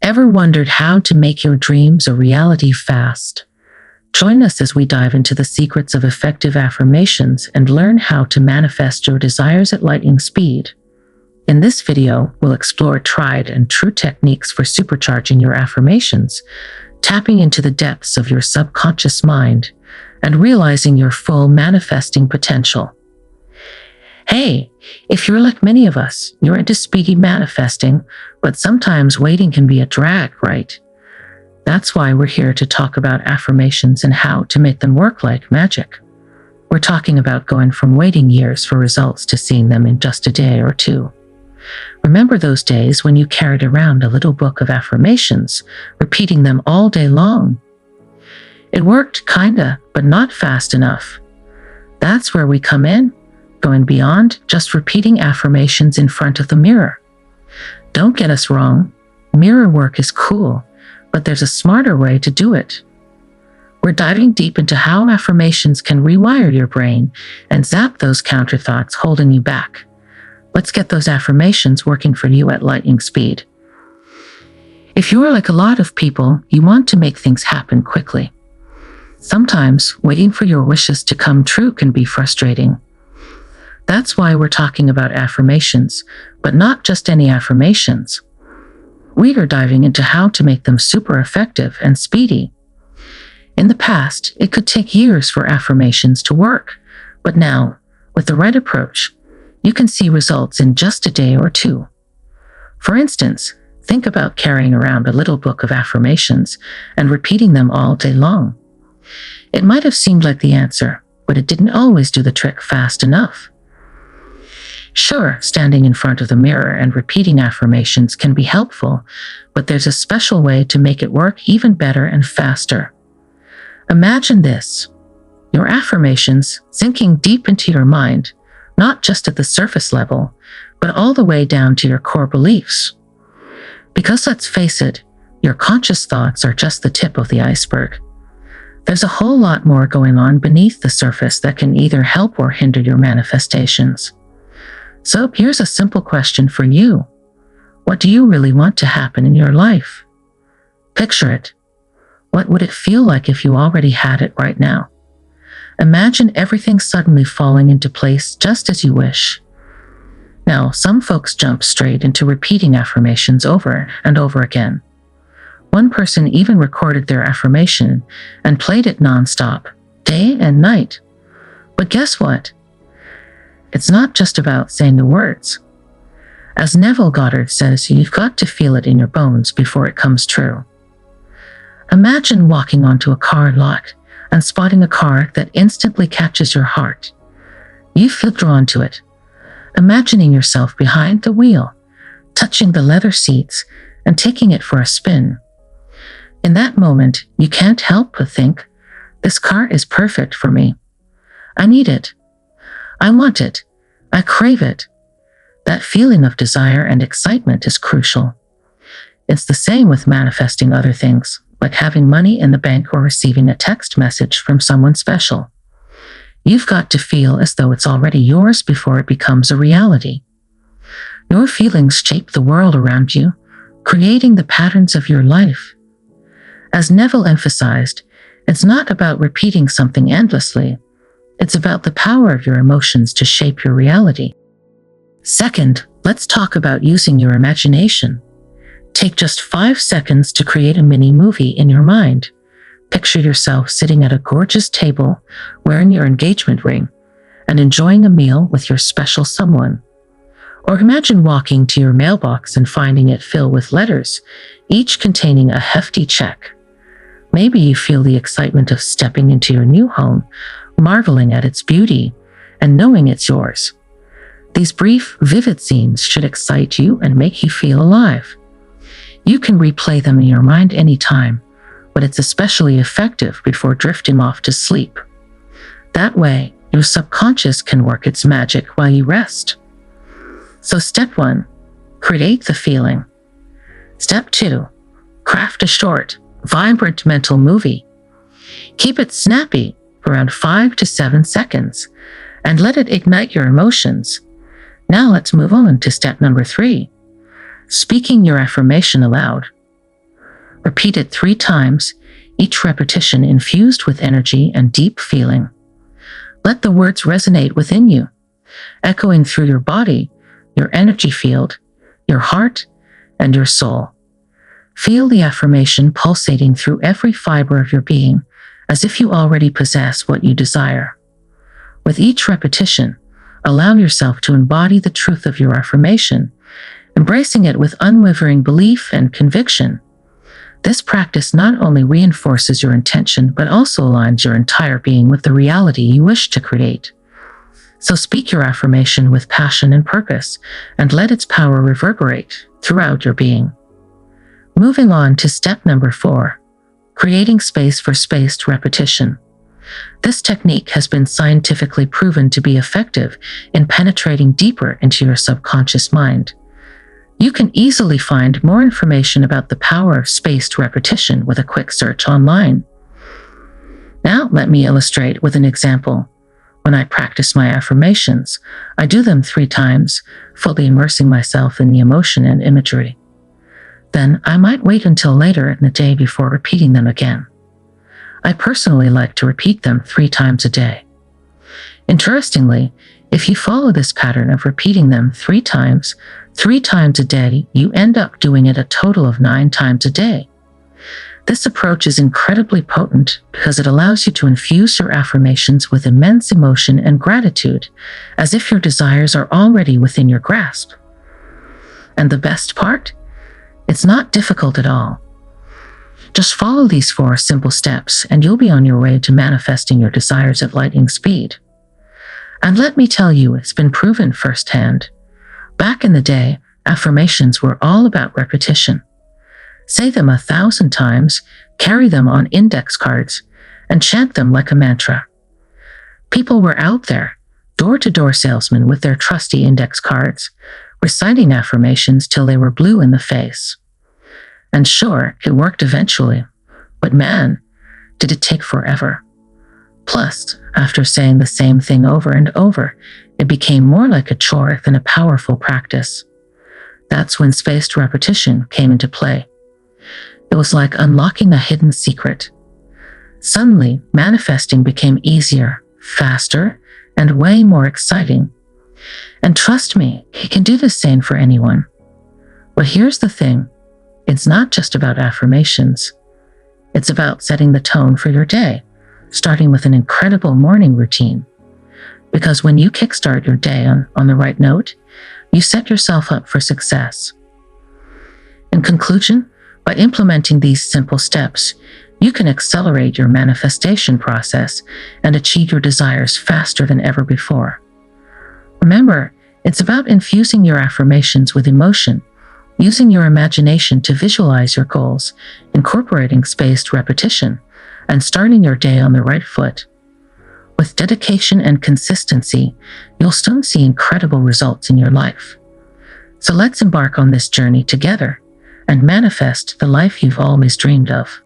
Ever wondered how to make your dreams a reality fast? Join us as we dive into the secrets of effective affirmations and learn how to manifest your desires at lightning speed. In this video, we'll explore tried and true techniques for supercharging your affirmations, tapping into the depths of your subconscious mind, and realizing your full manifesting potential. Hey, if you're like many of us, you're into speedy manifesting, but sometimes waiting can be a drag, right? That's why we're here to talk about affirmations and how to make them work like magic. We're talking about going from waiting years for results to seeing them in just a day or two. Remember those days when you carried around a little book of affirmations, repeating them all day long? It worked kinda, but not fast enough. That's where we come in, going beyond just repeating affirmations in front of the mirror. Don't get us wrong, mirror work is cool, but there's a smarter way to do it. We're diving deep into how affirmations can rewire your brain and zap those counter thoughts holding you back. Let's get those affirmations working for you at lightning speed. If you're like a lot of people, you want to make things happen quickly. Sometimes waiting for your wishes to come true can be frustrating. That's why we're talking about affirmations, but not just any affirmations. We are diving into how to make them super effective and speedy. In the past, it could take years for affirmations to work, but now, with the right approach, you can see results in just a day or two. For instance, think about carrying around a little book of affirmations and repeating them all day long. It might have seemed like the answer, but it didn't always do the trick fast enough. Sure, standing in front of the mirror and repeating affirmations can be helpful, but there's a special way to make it work even better and faster. Imagine this: your affirmations sinking deep into your mind, not just at the surface level, but all the way down to your core beliefs. Because let's face it, your conscious thoughts are just the tip of the iceberg. There's a whole lot more going on beneath the surface that can either help or hinder your manifestations. So here's a simple question for you. What do you really want to happen in your life? Picture it. What would it feel like if you already had it right now? Imagine everything suddenly falling into place just as you wish. Now, some folks jump straight into repeating affirmations over and over again. One person even recorded their affirmation and played it nonstop, day and night. But guess what? It's not just about saying the words. As Neville Goddard says, you've got to feel it in your bones before it comes true. Imagine walking onto a car lot and spotting a car that instantly catches your heart. You feel drawn to it, imagining yourself behind the wheel, touching the leather seats and taking it for a spin. In that moment, you can't help but think, this car is perfect for me. I need it. I want it. I crave it. That feeling of desire and excitement is crucial. It's the same with manifesting other things, like having money in the bank or receiving a text message from someone special. You've got to feel as though it's already yours before it becomes a reality. Your feelings shape the world around you, creating the patterns of your life. As Neville emphasized, it's not about repeating something endlessly. It's about the power of your emotions to shape your reality. Second, let's talk about using your imagination. Take just 5 seconds to create a mini movie in your mind. Picture yourself sitting at a gorgeous table, wearing your engagement ring, and enjoying a meal with your special someone. Or imagine walking to your mailbox and finding it filled with letters, each containing a hefty check. Maybe you feel the excitement of stepping into your new home, marveling at its beauty, and knowing it's yours. These brief, vivid scenes should excite you and make you feel alive. You can replay them in your mind anytime, but it's especially effective before drifting off to sleep. That way, your subconscious can work its magic while you rest. So step 1, create the feeling. Step 2, craft a short, vibrant mental movie. Keep it snappy, around 5 to 7 seconds, and let it ignite your emotions. Now let's move on to step number 3, speaking your affirmation aloud. Repeat it 3 times, each repetition infused with energy and deep feeling. Let the words resonate within you, echoing through your body, your energy field, your heart, and your soul. Feel the affirmation pulsating through every fiber of your being, as if you already possess what you desire. With each repetition, allow yourself to embody the truth of your affirmation, embracing it with unwavering belief and conviction. This practice not only reinforces your intention, but also aligns your entire being with the reality you wish to create. So speak your affirmation with passion and purpose, and let its power reverberate throughout your being. Moving on to step number 4, creating space for spaced repetition. This technique has been scientifically proven to be effective in penetrating deeper into your subconscious mind. You can easily find more information about the power of spaced repetition with a quick search online. Now, let me illustrate with an example. When I practice my affirmations, I do them 3 times, fully immersing myself in the emotion and imagery. Then I might wait until later in the day before repeating them again. I personally like to repeat them 3 times a day. Interestingly, if you follow this pattern of repeating them 3 times a day, you end up doing it a total of 9 times a day. This approach is incredibly potent because it allows you to infuse your affirmations with immense emotion and gratitude, as if your desires are already within your grasp. And the best part? It's not difficult at all. Just follow these 4 simple steps and you'll be on your way to manifesting your desires at lightning speed. And let me tell you, it's been proven firsthand. Back in the day, affirmations were all about repetition. Say them 1,000 times, carry them on index cards, and chant them like a mantra. People were out there, door-to-door salesmen with their trusty index cards, reciting affirmations till they were blue in the face. And sure, it worked eventually, but man, did it take forever. Plus, after saying the same thing over and over, it became more like a chore than a powerful practice. That's when spaced repetition came into play. It was like unlocking a hidden secret. Suddenly, manifesting became easier, faster, and way more exciting. And trust me, it can do the same for anyone. But here's the thing. It's not just about affirmations. It's about setting the tone for your day, starting with an incredible morning routine. Because when you kickstart your day on the right note, you set yourself up for success. In conclusion, by implementing these simple steps, you can accelerate your manifestation process and achieve your desires faster than ever before. Remember, it's about infusing your affirmations with emotion, using your imagination to visualize your goals, incorporating spaced repetition, and starting your day on the right foot. With dedication and consistency, you'll soon see incredible results in your life. So let's embark on this journey together and manifest the life you've always dreamed of.